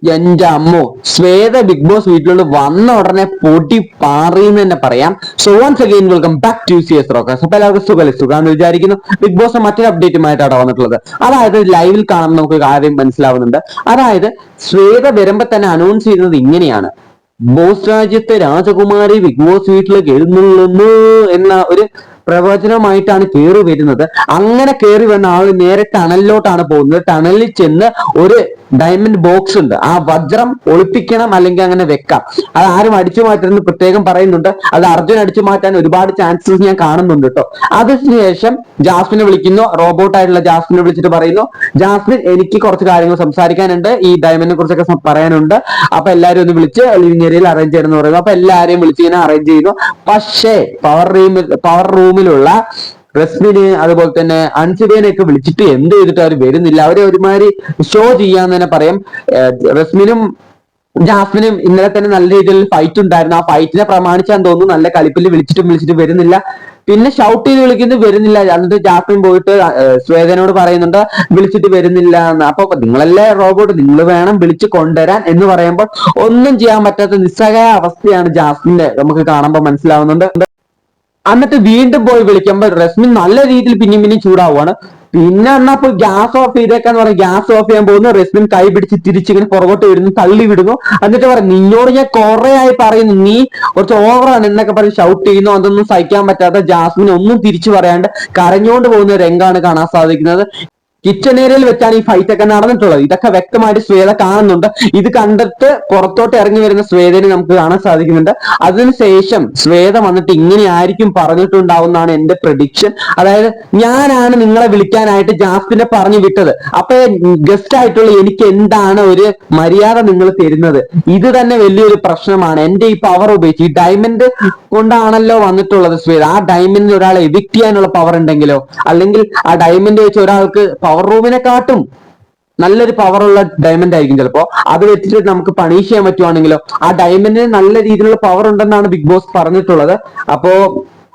എന്റെ അമ്മോ, Shweta big boss വീട്ടിലോട്ട് വന്ന ഉടനെ പൊടി പാറിയെന്ന് തന്നെ പറയാം. So once again welcome back to CS rockers. അപ്പൊ എല്ലാവർക്കും സുഖാന്ന് വിചാരിക്കുന്നു. ബിഗ് ബോസ് മറ്റൊരു അപ്ഡേറ്റുമായിട്ടാണ് വന്നിട്ടുള്ളത്. അതായത് ലൈവിൽ കാണുമ്പോൾ നമുക്ക് കാര്യം മനസ്സിലാവുന്നുണ്ട്. അതായത് ശ്വേത വരുമ്പോ തന്നെ അനൗൺസ് ചെയ്യുന്നത് ഇങ്ങനെയാണ്: ബോസ് രാജ്യത്തെ രാജകുമാരി ബിഗ് ബോസ് വീട്ടിലേക്ക് എഴുന്നള്ളുന്നു എന്ന ഒരു പ്രവചനമായിട്ടാണ് കയറി വരുന്നത്. അങ്ങനെ കയറി വന്ന ആൾ നേരെ ടണലിലോട്ടാണ് പോകുന്നത്. ടണലിൽ ചെന്ന് ഒരു ഡയമണ്ട് ബോക്സ് ഉണ്ട്, ആ വജ്രം ഒളിപ്പിക്കണം അല്ലെങ്കിൽ അങ്ങനെ വെക്കാം. അത് ആരും അടിച്ചു മാറ്റരുതെന്ന് പ്രത്യേകം പറയുന്നുണ്ട്. അത് അർജുൻ അടിച്ചു മാറ്റാൻ ഒരുപാട് ചാൻസസ് ഞാൻ കാണുന്നുണ്ട് കേട്ടോ. അതിനുശേഷം ജാസ്മിനെ വിളിക്കുന്നു, റോബോട്ടായിട്ടുള്ള ജാസ്മിനെ വിളിച്ചിട്ട് പറയുന്നു, ജാസ്മിൻ എനിക്ക് കുറച്ച് കാര്യങ്ങൾ സംസാരിക്കാനുണ്ട്, ഈ ഡയമണ്ടിനെ കുറിച്ചൊക്കെ പറയാനുണ്ട്, അപ്പൊ എല്ലാരും ഒന്ന് വിളിച്ച് ലിവിംഗ് ഏരിയയിൽ അറേഞ്ച് ചെയ്യണമെന്ന് പറയുന്നു. അപ്പൊ എല്ലാരെയും വിളിച്ച് ഇങ്ങനെ അറേഞ്ച് ചെയ്യുന്നു. പക്ഷേ പവർ റൂമിലുള്ള റസ്മിന് അതുപോലെ തന്നെ അൻസിബേനെയൊക്കെ വിളിച്ചിട്ട് എന്ത് ചെയ്തിട്ട് അവർ വരുന്നില്ല. അവരെ ഒരുമാതിരി ഷോ ചെയ്യാന്ന് തന്നെ പറയാം. റസ്മിനും ജാസ്മിനും ഇന്നലെ തന്നെ നല്ല രീതിയിൽ ഫൈറ്റ് ഉണ്ടായിരുന്നു. ആ ഫൈറ്റിനെ പ്രമാണിച്ചാന്ന് തോന്നുന്നു നല്ല കളിപ്പിൽ വിളിച്ചിട്ട് വരുന്നില്ല. പിന്നെ ഷൗട്ട് ചെയ്ത് വിളിക്കുന്നു, വരുന്നില്ല. എന്നിട്ട് ജാസ്മിൻ പോയിട്ട് ശ്വേതനോട് പറയുന്നുണ്ട് വിളിച്ചിട്ട് വരുന്നില്ല എന്ന്. അപ്പൊ നിങ്ങളല്ലേ റോബോട്ട്, നിങ്ങൾ വേണം വിളിച്ച് കൊണ്ടുവരാൻ എന്ന് പറയുമ്പോൾ ഒന്നും ചെയ്യാൻ പറ്റാത്ത നിസ്സഹായ അവസ്ഥയാണ് ജാസ്മിന്റെ നമുക്ക് കാണുമ്പോൾ മനസ്സിലാവുന്നുണ്ട്. എന്നിട്ട് വീണ്ടും പോയി വിളിക്കുമ്പോൾ റസ്മിൻ നല്ല രീതിയിൽ പിന്നെയും ചൂടാവുകയാണ്. പിന്നെ എന്നാ പോയി ഗ്യാസ് ഓഫ് ചെയ്തേക്കാന്ന് പറഞ്ഞ് ഗ്യാസ് ഓഫ് ചെയ്യാൻ പോകുന്നു. റസ്മിൻ കൈ പിടിച്ച് തിരിച്ചിങ്ങനെ പുറകോട്ട് വിടുന്നു, തള്ളി വിടുന്നു. എന്നിട്ട് പറയും, നിന്നോട് ഞാൻ കുറെ ആയി പറയുന്നു, നീ കുറച്ച് ഓവറാണ് എന്നൊക്കെ പറഞ്ഞ് ഷൗട്ട് ചെയ്യുന്നു. അതൊന്നും സഹിക്കാൻ പറ്റാത്ത ജാസ്മിൻ ഒന്നും തിരിച്ചു പറയാണ്ട് കരഞ്ഞുകൊണ്ട് പോകുന്ന രംഗാണ് കാണാൻ സാധിക്കുന്നത്. കിച്ചൺ ഏരിയയിൽ വെച്ചാണ് ഈ ഫൈറ്റ് ഒക്കെ നടന്നിട്ടുള്ളത്. ഇതൊക്കെ വ്യക്തമായിട്ട് ശ്വേത കാണുന്നുണ്ട്. ഇത് കണ്ടിട്ട് പുറത്തോട്ട് ഇറങ്ങി വരുന്ന ശ്വേതനെ നമുക്ക് കാണാൻ സാധിക്കുന്നുണ്ട്. അതിനുശേഷം ശ്വേത വന്നിട്ട് ഇങ്ങനെ ആയിരിക്കും പറഞ്ഞിട്ടുണ്ടാവുന്നതാണ് എന്റെ പ്രഡിക്ഷൻ. അതായത് ഞാനാണ് നിങ്ങളെ വിളിക്കാനായിട്ട് ജാസ്മിനെ പറഞ്ഞു വിട്ടത്, അപ്പൊ ഗസ്റ്റ് ആയിട്ടുള്ള എനിക്ക് എന്താണ് ഒരു മര്യാദ നിങ്ങൾ തരുന്നത്? ഇത് തന്നെ വലിയൊരു പ്രശ്നമാണ്. എന്റെ ഈ പവർ ഉപയോഗിച്ച്, ഈ ഡയമണ്ട് കൊണ്ടാണല്ലോ വന്നിട്ടുള്ളത് ശ്വേത, ആ ഡയമണ്ടിൽ ഒരാളെ എവിക്ട് ചെയ്യാനുള്ള പവർ ഉണ്ടെങ്കിലോ, അല്ലെങ്കിൽ ആ ഡയമണ്ട് വെച്ച് ഒരാൾക്ക് പവർ റൂമിനെ കാട്ടും നല്ലൊരു പവറുള്ള ഡയമണ്ട് ആയിരിക്കും ചിലപ്പോ, അത് വെച്ചിട്ട് നമുക്ക് പണിഷ് ചെയ്യാൻ പറ്റുവാണെങ്കിലോ. ആ ഡയമണ്ടിന് നല്ല രീതിയിലുള്ള പവർ ഉണ്ടെന്നാണ് ബിഗ് ബോസ് പറഞ്ഞിട്ടുള്ളത്. അപ്പോ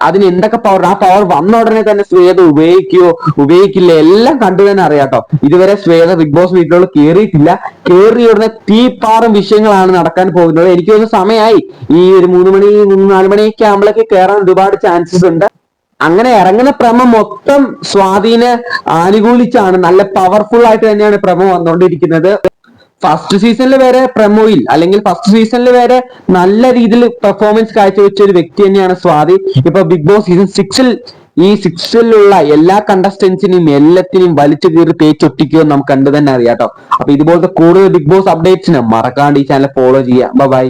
അതിന് എന്തൊക്കെ പവർ, ആ പവർ വന്ന ഉടനെ തന്നെ ശ്വേത ഉപയോഗിക്കുകയോ ഉപയോഗിക്കില്ല എല്ലാം കണ്ടു തന്നെ അറിയാട്ടോ. ഇതുവരെ ശ്വേത ബിഗ് ബോസ് വീട്ടിലോട് കയറിയിട്ടില്ല. കയറിയ ഉടനെ തീപ്പാറും വിഷയങ്ങളാണ് നടക്കാൻ പോകുന്നത്. എനിക്ക് തോന്നുന്നു സമയമായി. ഈ ഒരു 3 മണി 4 മണിയൊക്കെ ആകുമ്പോഴേക്ക് കയറാൻ ഒരുപാട് ചാൻസസ് ഉണ്ട്. അങ്ങനെ ഇറങ്ങുന്ന പ്രമോ മൊത്തം സ്വാധീനെ അനുകൂലിച്ചാണ്, നല്ല പവർഫുൾ ആയിട്ട് തന്നെയാണ് പ്രമോ വന്നുകൊണ്ടിരിക്കുന്നത്. ഫസ്റ്റ് സീസണിൽ വരെ പ്രമോയിൽ അല്ലെങ്കിൽ ഫസ്റ്റ് സീസണിൽ വരെ നല്ല രീതിയിൽ പെർഫോമൻസ് കാഴ്ചവെച്ച ഒരു വ്യക്തി തന്നെയാണ് സ്വാതി. ഇപ്പൊ ബിഗ് ബോസ് സീസൺ 6-ൽ ഈ 6-ലുള്ള എല്ലാ കണ്ടസ്റ്റൻസിനെയും എല്ലാത്തിനെയും വലിച്ചു കീറി തേച്ചൊട്ടിക്കുമെന്ന് നമുക്ക് കണ്ടു തന്നെ അറിയാട്ടോ. അപ്പൊ ഇതുപോലത്തെ കൂടുതൽ ബിഗ് ബോസ് അപ്ഡേറ്റ്സിന് മറക്കാണ്ട് ഈ ചാനൽ ഫോളോ ചെയ്യുക. ബൈ.